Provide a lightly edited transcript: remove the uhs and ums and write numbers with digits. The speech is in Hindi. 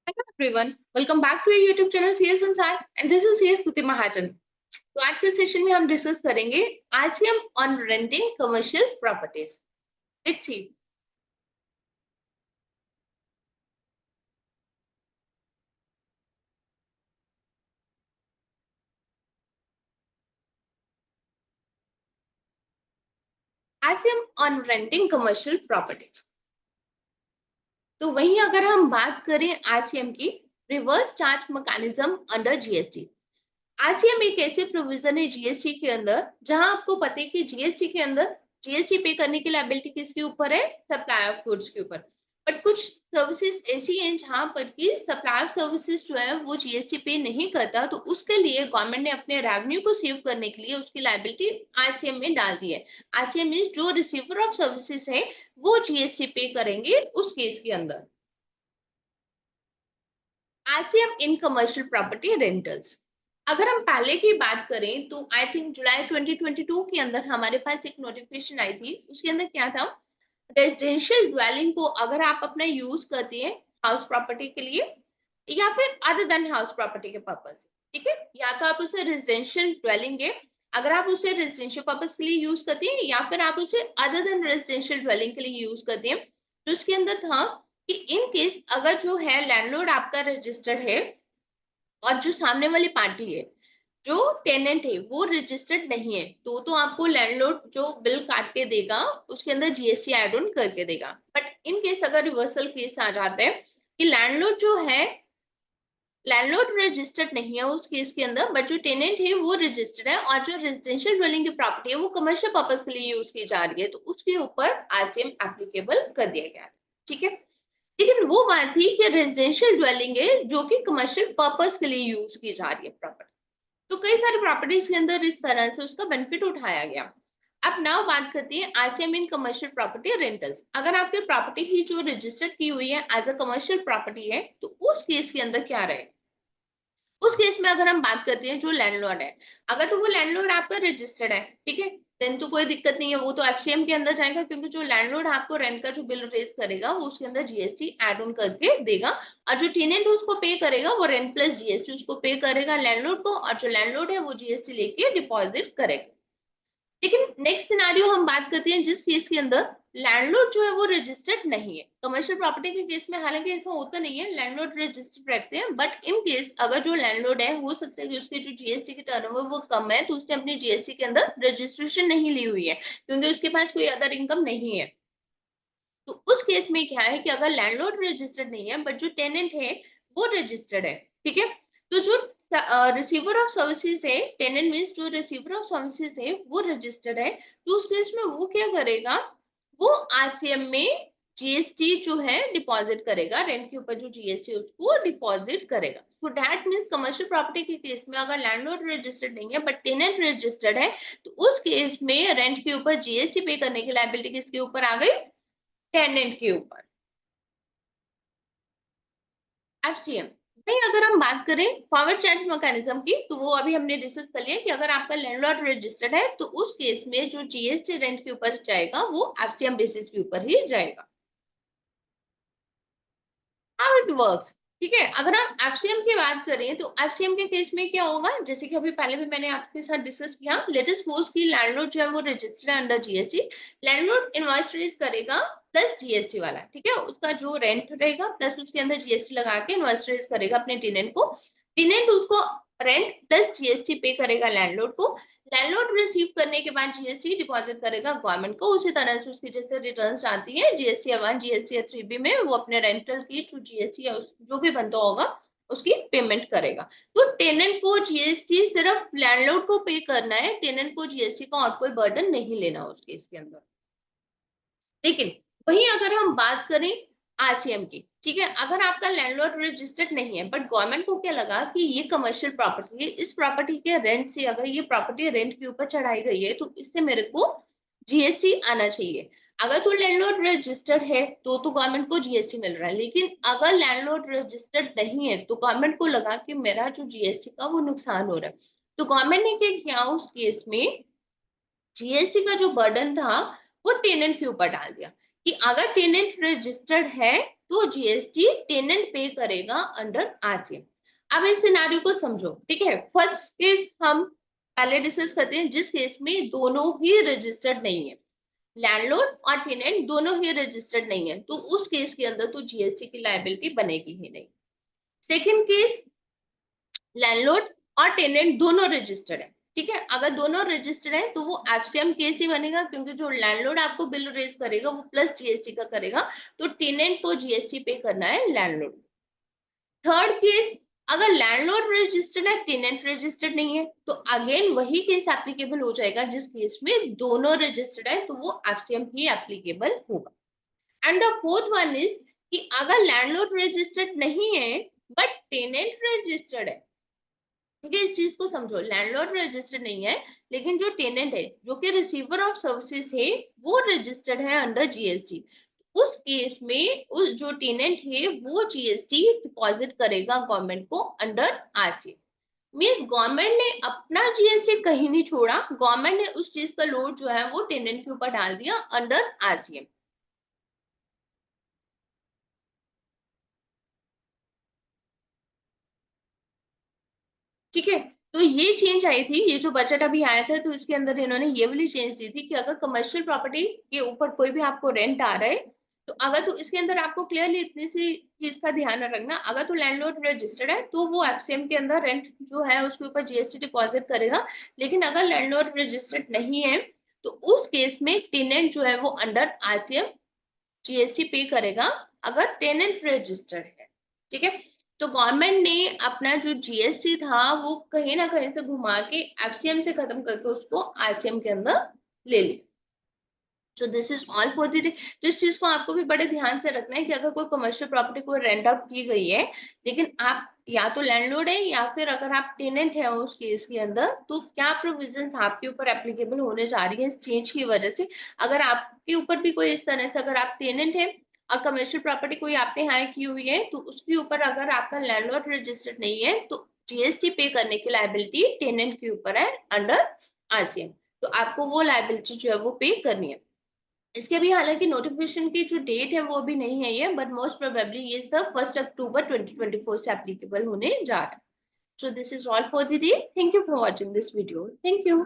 Hello everyone, welcome back to your YouTube channel CS Insight and this is CS Stuti Mahajan। तो आज के सेशन में हम डिस्कस करेंगे RCM on renting commercial properties. Let's see. RCM on renting commercial properties. तो वहीं अगर हम बात करें आरसीएम की, reverse charge mechanism under GST. RCM एक ऐसे प्रोविजन है जीएसटी के अंदर जहां आपको पता है कि जीएसटी के अंदर जीएसटी पे करने की लायबिलिटी किसके ऊपर है? सप्लाई ऑफ गुड्स के ऊपर। बट कुछ सर्विसेज ऐसी हैं जहां पर कि सप्लाई ऑफ सर्विसेज जो है वो जीएसटी पे नहीं करता, तो उसके लिए गवर्नमेंट ने अपने रेवेन्यू को सेव करने के लिए उसकी लायबिलिटी आरसीएम में डाल दी है। आरसीएम मींस जो रिसीवर ऑफ सर्विसेज है वो जीएसटी पे करेंगे उस केस के अंदर। RCM in commercial property rentals. अगर हम पहले की बात करें तो आई थिंक जुलाई 2022 के अंदर हमारे पास एक नोटिफिकेशन आई थी। उसके अंदर क्या था? रेजिडेंशियल ड्वेलिंग को अगर आप अपना यूज करते हैं हाउस प्रॉपर्टी के लिए या फिर अदर देन हाउस प्रॉपर्टी के पर्पज, ठीक है, या तो आप उसे रेजिडेंशियल ड्वेलिंग है, अगर आप उसे रेजिडेंशियल पर्पज के लिए यूज करते हैं या फिर आप उसे अदर देन रेजिडेंशियल ड्वेलिंग के लिए यूज करते हैं, तो उसके अंदर था कि इन केस अगर जो है लैंडलॉर्ड आपका रजिस्टर्ड है और जो सामने वाली पार्टी है, जो टेनेंट है वो रजिस्टर्ड नहीं है, तो आपको लैंडलॉर्ड जो बिल काट के देगा उसके अंदर जीएसटी ऐड ऑन करके देगा। बट इन केस अगर रिवर्सल केस आ जाता है कि लैंडलॉर्ड जो है लैंडलॉर्ड रजिस्टर्ड नहीं है उस केस के अंदर, बट जो टेनेंट है वो रजिस्टर्ड है और जो रेजिडेंशियल ड्वेलिंग की प्रॉपर्टी है वो कमर्शियल पर्पस के लिए यूज की जा रही है, तो उसके ऊपर आरसीएम एप्लीकेबल कर दिया गया है। ठीक है, लेकिन वो बात थी कि रेजिडेंशियल ड्वेलिंग है जो कि कमर्शियल पर्पस के लिए यूज की जा रही है प्रॉपर्टी, तो कई सारी प्रॉपर्टीज के अंदर इस तरह से उसका बेनिफिट उठाया गया। अब नाउ बात करती है RCM in commercial property rentals. अगर आपकी प्रॉपर्टी ही जो रजिस्टर्ड की हुई है एज अ कमर्शियल प्रॉपर्टी है, तो उस केस के अंदर क्या रहे? उस केस में अगर हम बात करते हैं जो लैंडलॉर्ड है, अगर तो वो लैंडलॉर्ड आपका रजिस्टर्ड है, ठीक है, देन तो कोई दिक्कत नहीं है, वो तो एफसीएम के अंदर जाएगा क्योंकि जो लैंडलॉर्ड आपको रेंट का जो बिल रेज करेगा वो उसके अंदर जीएसटी ऐड ऑन करके देगा, और जो टेनेंट उसको पे करेगा वो रेंट प्लस जीएसटी उसको पे करेगा लैंडलॉर्ड को, और जो लैंडलॉर्ड है वो जीएसटी लेके डिपॉजिट करेगा। लेकिन नेक्स्ट सिनारियो हम बात करते हैं जिस केस के अंदर लैंडलॉर्ड जो है वो रजिस्टर्ड नहीं है। कमर्शियल प्रॉपर्टी के केस में हालांकि ऐसा होता नहीं है, लैंडलॉर्ड रजिस्टर्ड रखते हैं, बट इन केस अगर जो लैंडलॉर्ड है हो सकता है कि उसके जो जीएसटी की टर्नओवर वो कम है, तो उसने अपनी जीएसटी के अंदर रजिस्ट्रेशन नहीं ली हुई है क्योंकि उसके पास कोई अदर इनकम नहीं है। तो उस केस में क्या है कि अगर लैंडलॉर्ड रजिस्टर्ड नहीं है बट जो टेनेंट है वो रजिस्टर्ड है, ठीक है, तो जो रिसीवर ऑफ सर्विसेज है, टेनेंट मींस जो रिसीवर ऑफ सर्विसेज है वो रजिस्टर्ड है, तो उस केस में वो क्या करेगा? वो आरसीएम में जीएसटी जो है डिपॉजिट करेगा, रेंट के ऊपर जो जीएसटी है उसको डिपॉजिट करेगा। So that means commercial property के केस में अगर लैंडलॉर्ड रजिस्टर्ड नहीं है बट टेनेंट रजिस्टर्ड है, तो उस केस में रेंट के ऊपर जीएसटी पे करने की लायबिलिटी किसके ऊपर आ गई? टेनेंट के ऊपर, एफसीएम। नहीं, अगर हम बात करें फॉरवर्ड चार्ज मैकेनिज्म की, तो वो अभी हमने डिस्कस कर लिया कि अगर आपका लैंडलॉर्ड रजिस्टर्ड है तो उस केस में जो जीएसटी रेंट के ऊपर जाएगा वो एफसीएम बेसिस के ऊपर ही जाएगा। हाउ इट वर्क्स, ठीक है, अगर हम एफसीएम की बात करें तो एफसीएम के केस में क्या होगा, जैसे कि अभी पहले भी मैंने आपके साथ डिस्कस किया, लेट अस सपोज कि लैंडलॉर्ड जो है वो रजिस्टर्ड है under GST, landlord invoice raise करेगा प्लस जीएसटी वाला, ठीक है, उसका जो रेंट रहेगा प्लस उसके अंदर जीएसटी लगा के इनवॉइस रेज करेगा अपने टेनेंट को, टेनेंट उसको रेंट प्लस जीएसटी पे करेगा लैंडलॉर्ड को, लैंडलॉर्ड रिसीव करने के बाद जीएसटी डिपॉजिट करेगा गवर्नमेंट को, उसी तरह से उसकी जैसे रिटर्न्स आती है जीएसटी 1 जीएसटी 3B में, वो अपने रेंटल की जो जीएसटी या जो भी बनता होगा उसकी पेमेंट करेगा। तो टेनेंट को जीएसटी सिर्फ लैंडलॉर्ड को पे करना है, टेनेंट को जीएसटी का और कोई बर्डन नहीं लेना उस केस के अंदर। लेकिन वहीं अगर हम बात करें आरसीएम की, ठीक है, अगर आपका लैंडलॉर्ड रजिस्टर्ड नहीं है बट गवर्नमेंट को क्या लगा कि ये कमर्शियल प्रॉपर्टी है, इस प्रॉपर्टी के रेंट से अगर ये प्रॉपर्टी रेंट के ऊपर चढ़ाई गई है तो इससे मेरे को जीएसटी आना चाहिए। अगर तो लैंडलॉर्ड रजिस्टर्ड है तो गवर्नमेंट को जीएसटी मिल रहा है, लेकिन अगर लैंडलॉर्ड रजिस्टर्ड नहीं है तो गवर्नमेंट को लगा कि मेरा जो जीएसटी का वो नुकसान हो रहा है, तो गवर्नमेंट ने क्या किया उस केस में जीएसटी का जो बर्डन था वो टेनेंट के ऊपर डाल दिया कि अगर टेनेंट रजिस्टर्ड है तो जीएसटी टेनेंट पे करेगा अंडर आरसीएम। अब इस सिनारियो को समझो, ठीक है। फर्स्ट केस हम पहले डिस्कस करते हैं, जिस केस में दोनों ही रजिस्टर्ड नहीं है, लैंडलॉर्ड और टेनेंट दोनों ही रजिस्टर्ड नहीं है, तो उस केस के अंदर तो जीएसटी की लायबिलिटी बनेगी ही नहीं। सेकेंड केस, लैंडलॉर्ड और टेनेंट दोनों रजिस्टर्ड है, ठीक है। अगर दोनों रजिस्टर्ड है तो वो एफसीएम केस ही बनेगा, क्योंकि जो लैंडलॉर्ड आपको बिल रेज करेगा वो प्लस जीएसटी का करेगा, तो टेनेंट को जीएसटी पे करना है लैंडलॉर्ड। थर्ड केस, अगर लैंडलॉर्ड रजिस्टर्ड है, टेनेंट रजिस्टर्ड नहीं है, तो अगेन वही केस एप्लीकेबल हो जाएगा, जिस केस में दोनों रजिस्टर्ड है तो वो एफसीएम ही एप्लीकेबल होगा। And the fourth one is कि अगर लैंडलॉर्ड रजिस्टर्ड नहीं है बट टेनेंट रजिस्टर्ड है, ठीक है। इस चीज को समझो, लैंडलॉर्ड रजिस्टर्ड नहीं है लेकिन जो टेनेंट है, जो कि रिसीवर ऑफ सर्विसेज है, वो रजिस्टर्ड है अंडर जीएसटी। उस केस में उस जो टेनेंट है वो जीएसटी डिपॉजिट करेगा गवर्नमेंट को अंडर आरसीएम। मींस गवर्नमेंट ने अपना जीएसटी कहीं नहीं छोड़ा, गवर्नमेंट ने उस चीज का लोड जो है वो टेनेंट के ऊपर डाल दिया अंडर आरसीएम। ठीक है। तो ये चेंज आई थी, ये जो बजट अभी आया था तो इसके अंदर इन्होंने ये वाली चेंज दी थी कि अगर कमर्शियल प्रॉपर्टी के ऊपर कोई भी आपको रेंट आ रहा है, तो अगर तो इसके अंदर आपको क्लियरली इतनी सी चीज का ध्यान रखना, अगर तो लैंडलॉर्ड रजिस्टर्ड है तो वो एफसीएम के अंदर रेंट जो है उसके ऊपर जीएसटी डिपॉजिट करेगा। लेकिन अगर लैंडलॉर्ड रजिस्टर्ड नहीं है तो उस केस में टेनेंट जो है वो अंडर आरसीएम जीएसटी पे करेगा, अगर टेनेंट रजिस्टर्ड है, ठीक है। तो गवर्नमेंट ने अपना जो जीएसटी था वो कहीं ना कहीं से घुमा के एफसीएम से खत्म करके उसको आरसीएम के अंदर ले लिया। So this is all for the day. तो इस चीज को आपको भी बड़े ध्यान से रखना है कि अगर कोई कमर्शियल प्रॉपर्टी को रेंट आउट की गई है, लेकिन आप या तो लैंडलॉर्ड है या फिर अगर आप टेनेंट है उस केस के अंदर, तो क्या प्रोविजंस आपके ऊपर एप्लीकेबल होने जा रही है इस चेंज की वजह से। अगर आपके ऊपर भी कोई इस तरह से, अगर आप टेनेंट है और कमर्शियल प्रॉपर्टी कोई आपने हायर की हुई है, तो उसके ऊपर अगर आपका लैंडलॉर्ड रजिस्टर्ड नहीं है तो जीएसटी पे करने की लायबिलिटी टेनेंट के ऊपर है अंडर आरसीएम, तो आपको वो लायबिलिटी जो है वो पे करनी है। इसके अभी हालांकि नोटिफिकेशन की जो डेट है वो अभी नहीं है ये, बट मोस्ट प्रोबेबली ये द 1 अक्टूबर 2024 से एप्लीकेबल होने जा रहा है। So this is all for the day. Thank you for watching this video. Thank you.